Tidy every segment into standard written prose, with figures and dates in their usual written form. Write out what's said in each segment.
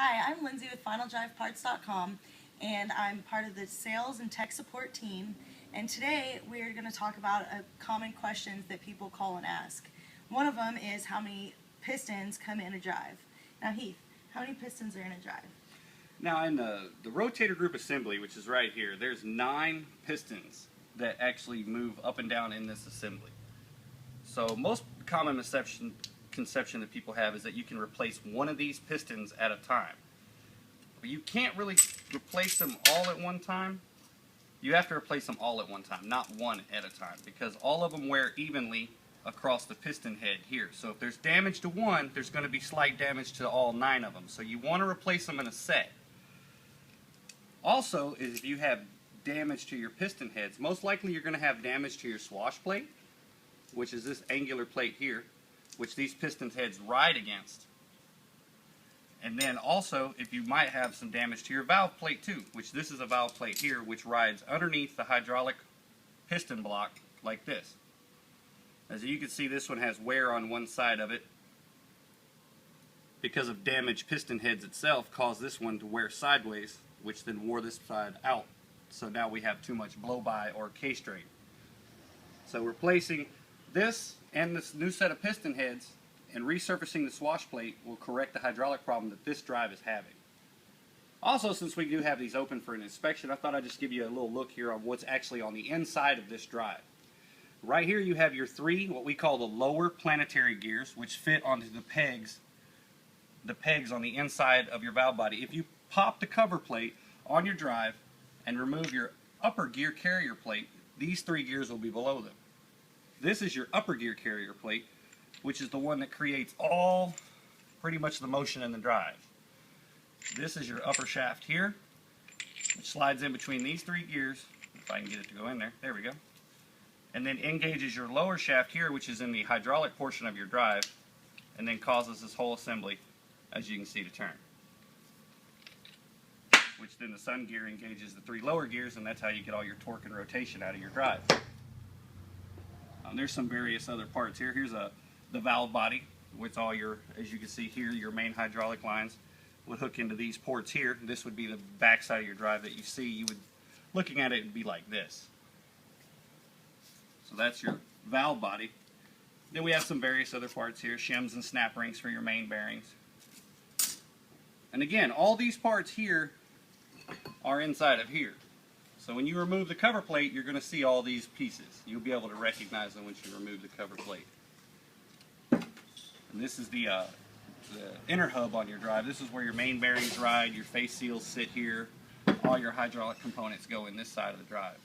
Hi, I'm Lindsay with FinalDriveParts.com, and I'm part of the sales and tech support team. And today we're going to talk about common questions that people call and ask. One of them is how many pistons come in a drive. Now Heath, how many pistons are in a drive? Now in the rotator group assembly, which is right here, there's 9 pistons that actually move up and down in this assembly. So most common conception that people have is that you can replace one of these pistons at a time. But you can't really replace them all at one time. You have to replace them all at one time, not one at a time, because all of them wear evenly across the piston head here. So if there's damage to one, there's going to be slight damage to all 9 of them. So you want to replace them in a set. Also, is if you have damage to your piston heads, most likely you're going to have damage to your swash plate, which is this angular plate here, which these piston heads ride against. And then also, if you might have some damage to your valve plate too, which this is a valve plate here, which rides underneath the hydraulic piston block like this. As you can see, this one has wear on one side of it. Because of damaged piston heads itself, caused this one to wear sideways, which then wore this side out. So now we have too much blow-by or K-strain. So replacing this and this new set of piston heads and resurfacing the swash plate will correct the hydraulic problem that this drive is having. Also, since we do have these open for an inspection, I thought I'd just give you a little look here on what's actually on the inside of this drive. Right here you have your 3, what we call the lower planetary gears, which fit onto the pegs on the inside of your valve body. If you pop the cover plate on your drive and remove your upper gear carrier plate, these 3 gears will be below them. This is your upper gear carrier plate, which is the one that creates pretty much the motion in the drive. This is your upper shaft here, which slides in between these 3 gears, if I can get it to go in there. There we go. And then engages your lower shaft here, which is in the hydraulic portion of your drive, and then causes this whole assembly, as you can see, to turn. Which then the sun gear engages the 3 lower gears, and that's how you get all your torque and rotation out of your drive. There's some various other parts here. Here's the valve body with all your, as you can see here, your main hydraulic lines would hook into these ports here. This would be the back side of your drive that you see. You would, looking at it, would be like this. So that's your valve body. Then we have some various other parts here, shims and snap rings for your main bearings. And again, all these parts here are inside of here. So when you remove the cover plate, you're going to see all these pieces. You'll be able to recognize them once you remove the cover plate. And this is the inner hub on your drive. This is where your main bearings ride, your face seals sit here, all your hydraulic components go in this side of the drive.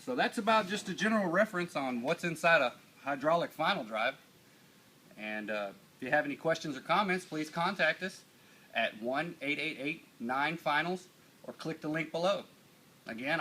So that's about just a general reference on what's inside a hydraulic final drive. And if you have any questions or comments, please contact us at 1-888-9-FINALS or click the link below. Again,